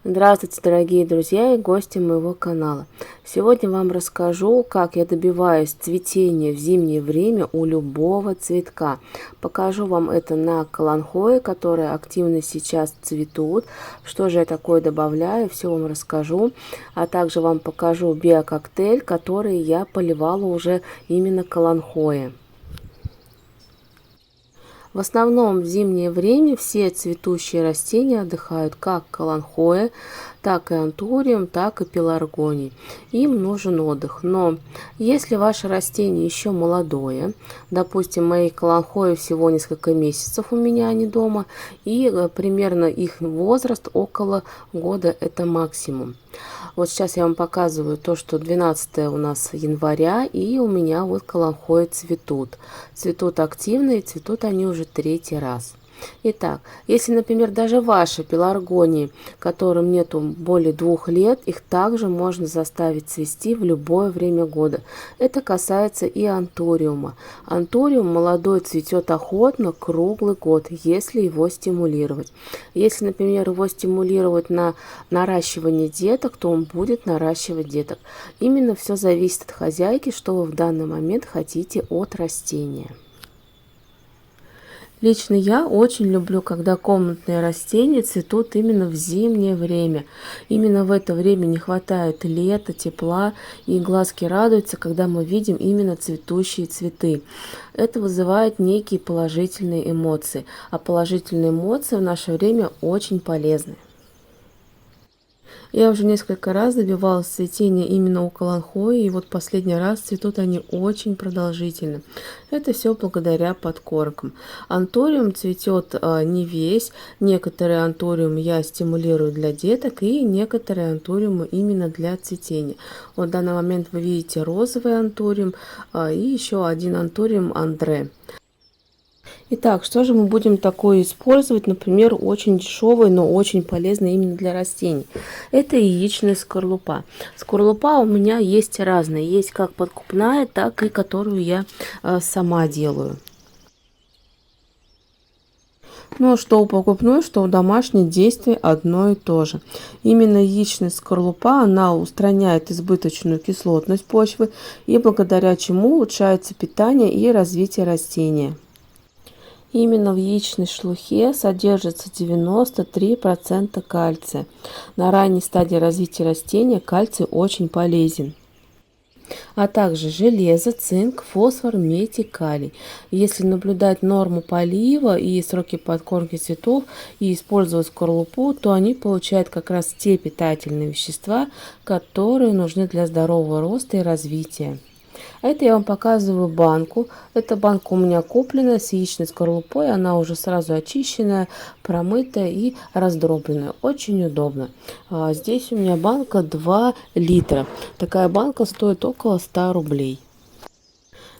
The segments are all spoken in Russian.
Здравствуйте, дорогие друзья и гости моего канала. Сегодня вам расскажу, как я добиваюсь цветения в зимнее время у любого цветка. Покажу вам это на каланхое, которые активно сейчас цветут. Что же я такое добавляю, все вам расскажу. А также вам покажу биококтейль, который я поливала уже именно каланхое. В основном в зимнее время все цветущие растения отдыхают как каланхоэ, так и антуриум, так и пеларгоний. Им нужен отдых. Но если ваше растение еще молодое, допустим, мои каланхоэ всего несколько месяцев у меня они дома, и примерно их возраст около года это максимум. Вот сейчас я вам показываю то, что 12 у нас января, и у меня вот каланхоэ цветут. Цветут активно, и цветут они уже третий раз. Итак, если, например, даже ваши пеларгонии, которым нету более 2 лет, их также можно заставить цвести в любое время года. Это касается и антуриума. Антуриум молодой цветет охотно круглый год, если его стимулировать. Если, например, его стимулировать на наращивание деток, то он будет наращивать деток. Именно все зависит от хозяйки, что вы в данный момент хотите от растения. Лично я очень люблю, когда комнатные растения цветут именно в зимнее время. Именно в это время не хватает лета, тепла, и глазки радуются, когда мы видим именно цветущие цветы. Это вызывает некие положительные эмоции, а положительные эмоции в наше время очень полезны. Я уже несколько раз добивалась цветения именно у каланхоэ, и вот последний раз цветут они очень продолжительно. Это все благодаря подкормкам. Антуриум цветет не весь, некоторые антуриумы я стимулирую для деток, и некоторые антуриумы именно для цветения. Вот в данный момент вы видите розовый антуриум и еще один антуриум Андре. Итак, что же мы будем такое использовать? Например, очень дешевый, но очень полезный именно для растений. Это яичная скорлупа. Скорлупа у меня есть разная. Есть как подкупная, так и которую я сама делаю. Но что у покупной, что у домашней действие одно и то же. Именно яичная скорлупа, она устраняет избыточную кислотность почвы, и благодаря чему улучшается питание и развитие растения. Именно в яичной шелухе содержится 93% кальция. На ранней стадии развития растения кальций очень полезен. А также железо, цинк, фосфор, медь и калий. Если наблюдать норму полива и сроки подкормки цветов и использовать скорлупу, то они получают как раз те питательные вещества, которые нужны для здорового роста и развития. А это я вам показываю банку. Эта банка у меня купленная с яичной скорлупой. Она уже сразу очищенная, промытая и раздробленная. Очень удобно. Здесь у меня банка 2 литра. Такая банка стоит около 100 рублей.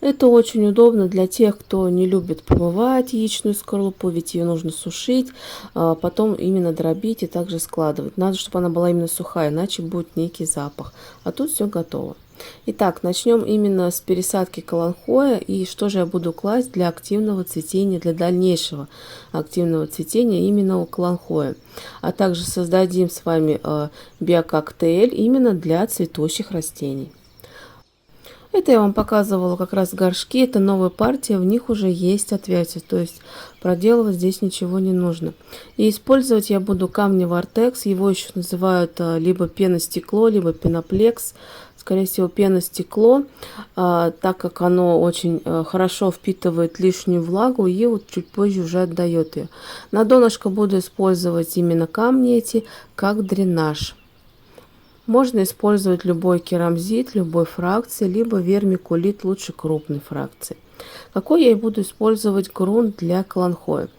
Это очень удобно для тех, кто не любит промывать яичную скорлупу, ведь ее нужно сушить, потом именно дробить и также складывать. Надо, чтобы она была именно сухая, иначе будет некий запах. А тут все готово. Итак, начнем именно с пересадки каланхоэ. И что же я буду класть для активного цветения, для дальнейшего активного цветения именно у каланхоэ. А также создадим с вами биококтейль именно для цветущих растений. Это я вам показывала как раз горшки, это новая партия, в них уже есть отверстия, то есть проделывать здесь ничего не нужно. И использовать я буду камни Вартекс, его еще называют либо пеностекло, либо пеноплекс, скорее всего пеностекло, так как оно очень хорошо впитывает лишнюю влагу и вот чуть позже уже отдает ее. На донышко буду использовать именно камни эти, как дренаж. Можно использовать любой керамзит, любой фракции, либо вермикулит, лучше крупной фракции. Какой я и буду использовать грунт для каланхоэ?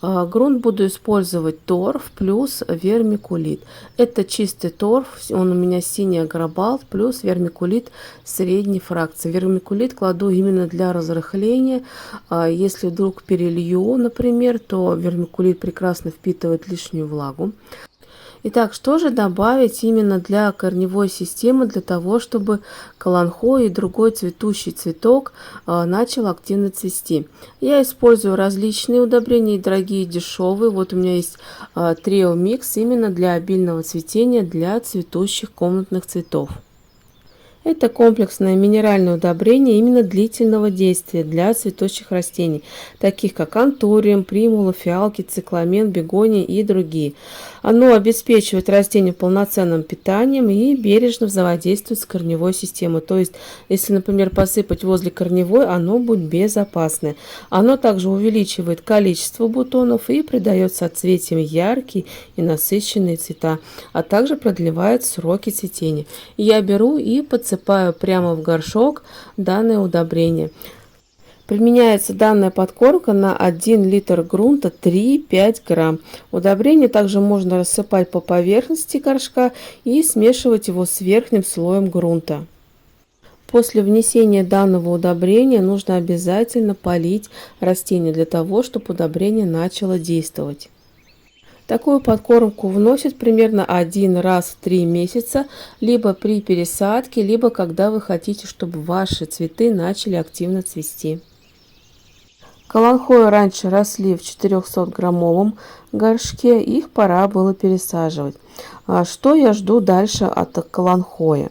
Грунт буду использовать торф плюс вермикулит. Это чистый торф, он у меня синий агробалт плюс вермикулит средней фракции. Вермикулит кладу именно для разрыхления. Если вдруг перелью, например, то вермикулит прекрасно впитывает лишнюю влагу. Итак, что же добавить именно для корневой системы, для того, чтобы каланхоя и другой цветущий цветок начал активно цвести? Я использую различные удобрения, и дорогие, и дешевые. Вот у меня есть Trio Mix именно для обильного цветения, для цветущих комнатных цветов. Это комплексное минеральное удобрение именно длительного действия для цветущих растений, таких как антуриум, примула, фиалки, цикламен, бегония и другие. Оно обеспечивает растению полноценным питанием и бережно взаимодействует с корневой системой. То есть, если, например, посыпать возле корневой, оно будет безопасное. Оно также увеличивает количество бутонов и придает соцветиям яркие и насыщенные цвета, а также продлевает сроки цветения. Я беру и подсыпаю прямо в горшок данное удобрение. Применяется данная подкормка на 1 литр грунта 3-5 грамм. Удобрение также можно рассыпать по поверхности горшка и смешивать его с верхним слоем грунта. После внесения данного удобрения нужно обязательно полить растение для того, чтобы удобрение начало действовать. Такую подкормку вносят примерно 1 раз в 3 месяца, либо при пересадке, либо когда вы хотите, чтобы ваши цветы начали активно цвести. Каланхои раньше росли в 400-граммовом горшке, их пора было пересаживать. Что я жду дальше от каланхоя?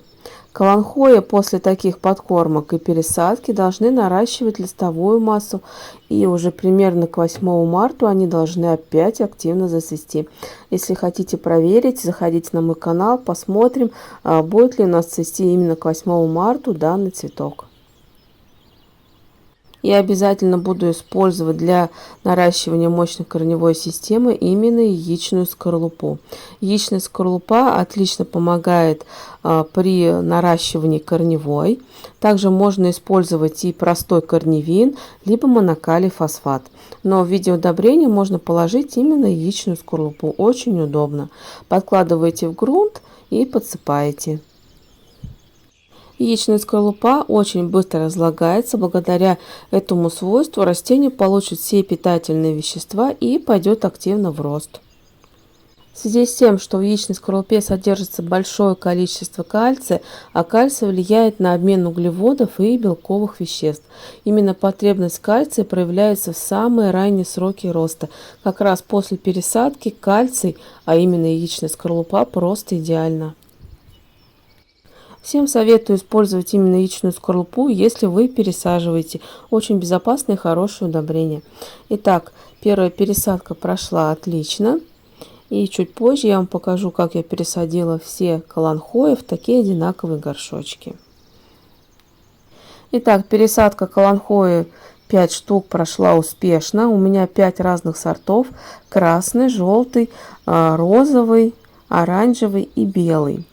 Каланхои после таких подкормок и пересадки должны наращивать листовую массу, и уже примерно к 8 марта они должны опять активно зацвести. Если хотите проверить, заходите на мой канал, посмотрим, будет ли у нас цвести именно к 8 марта данный цветок. Я обязательно буду использовать для наращивания мощной корневой системы именно яичную скорлупу. Яичная скорлупа отлично помогает при наращивании корневой. Также можно использовать и простой корневин, либо монокалий фосфат. Но в виде удобрения можно положить именно яичную скорлупу. Очень удобно. Подкладываете в грунт и подсыпаете. Яичная скорлупа очень быстро разлагается. Благодаря этому свойству растение получит все питательные вещества и пойдет активно в рост. В связи с тем, что в яичной скорлупе содержится большое количество кальция, а кальций влияет на обмен углеводов и белковых веществ. Именно потребность кальция проявляется в самые ранние сроки роста. Как раз после пересадки кальций, а именно яичная скорлупа, просто идеально. Всем советую использовать именно яичную скорлупу, если вы пересаживаете. Очень безопасное и хорошее удобрение. Итак, первая пересадка прошла отлично. И чуть позже я вам покажу, как я пересадила все каланхои в такие одинаковые горшочки. Итак, пересадка каланхои 5 штук прошла успешно. У меня 5 разных сортов: красный, желтый, розовый, оранжевый и белый.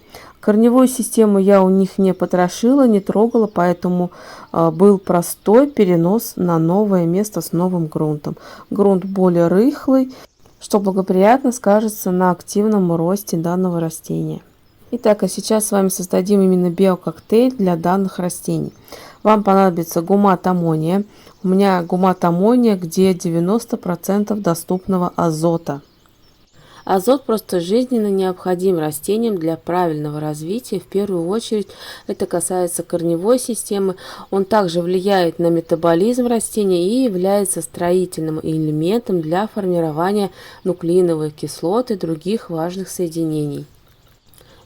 Корневую систему я у них не потрошила, не трогала, поэтому был простой перенос на новое место с новым грунтом. Грунт более рыхлый, что благоприятно скажется на активном росте данного растения. Итак, а сейчас с вами создадим именно биококтейль для данных растений. Вам понадобится гумат аммония. У меня гумат аммония, где 90% доступного азота. Азот просто жизненно необходим растениям для правильного развития. В первую очередь это касается корневой системы. Он также влияет на метаболизм растения и является строительным элементом для формирования нуклеиновых кислот и других важных соединений.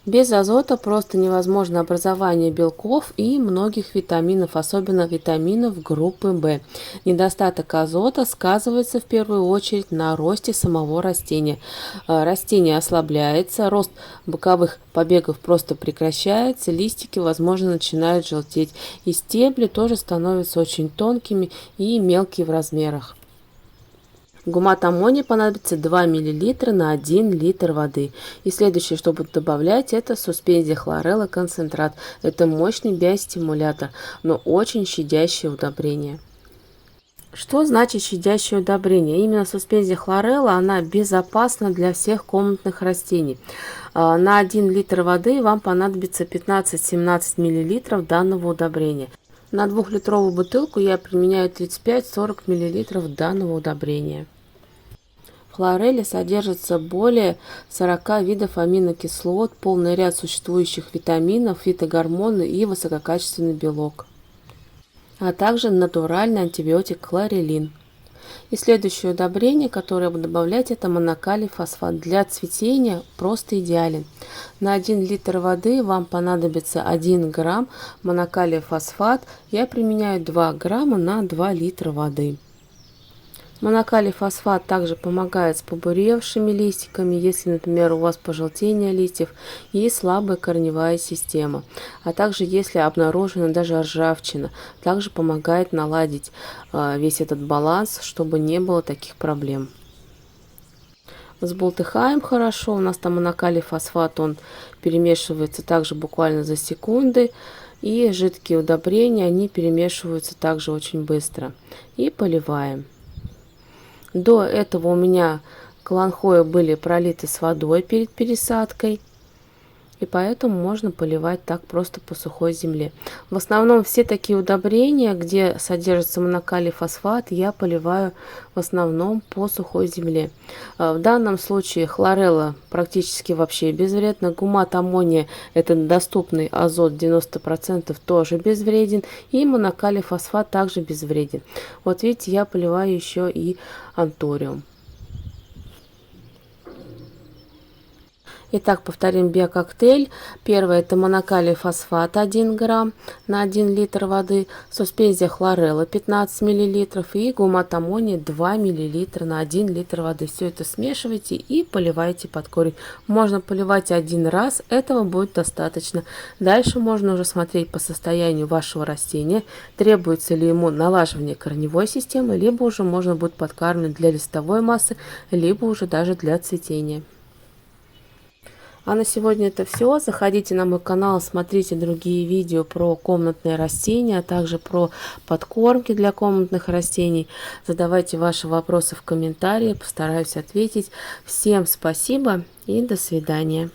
Без азота просто невозможно образование белков и многих витаминов, особенно витаминов группы В. Недостаток азота сказывается в первую очередь на росте самого растения. Растение ослабляется, рост боковых побегов просто прекращается, листики, возможно, начинают желтеть, и стебли тоже становятся очень тонкими и мелкие в размерах. Гумат аммония понадобится 2 мл на 1 литр воды. И следующее, что буду добавлять, это суспензия хлорелла концентрат. Это мощный биостимулятор, но очень щадящее удобрение. Что значит щадящее удобрение? Именно суспензия хлорелла, она безопасна для всех комнатных растений. На 1 литр воды вам понадобится 15-17 мл данного удобрения. На 2-литровую бутылку я применяю 35-40 мл данного удобрения. В хлореле содержится более 40 видов аминокислот, полный ряд существующих витаминов, фитогормоны и высококачественный белок, а также натуральный антибиотик хлорелин. И следующее удобрение, которое я буду добавлять, это монокалий фосфат. Для цветения просто идеален. На 1 литр воды вам понадобится 1 грамм монокалия фосфат. Я применяю 2 грамма на 2 литра воды. Монокалий фосфат также помогает с побуревшими листиками, если, например, у вас пожелтение листьев и слабая корневая система, а также если обнаружена даже ржавчина, также помогает наладить весь этот баланс, чтобы не было таких проблем. Взболтыхаем хорошо, у нас там монокалий фосфат, он перемешивается также буквально за секунды, и жидкие удобрения, они перемешиваются также очень быстро. И поливаем. До этого у меня каланхои были пролиты с водой перед пересадкой, и поэтому можно поливать так просто по сухой земле. В основном все такие удобрения, где содержится монокалий фосфат, я поливаю в основном по сухой земле. В данном случае хлорелла практически вообще безвредна. Гумат аммония, это доступный азот 90%, тоже безвреден. И монокалий фосфат также безвреден. Вот видите, я поливаю еще и анториум. Итак, повторим биококтейль. Первое — это монокалий фосфат 1 грамм на 1 литр воды, суспензия хлорелла 15 мл и гумат аммония 2 мл на 1 литр воды. Все это смешивайте и поливайте под корень. Можно поливать один раз, этого будет достаточно. Дальше можно уже смотреть по состоянию вашего растения, требуется ли ему налаживание корневой системы, либо уже можно будет подкармливать для листовой массы, либо уже даже для цветения. А на сегодня это все. Заходите на мой канал, смотрите другие видео про комнатные растения, а также про подкормки для комнатных растений. Задавайте ваши вопросы в комментарии, постараюсь ответить. Всем спасибо и до свидания.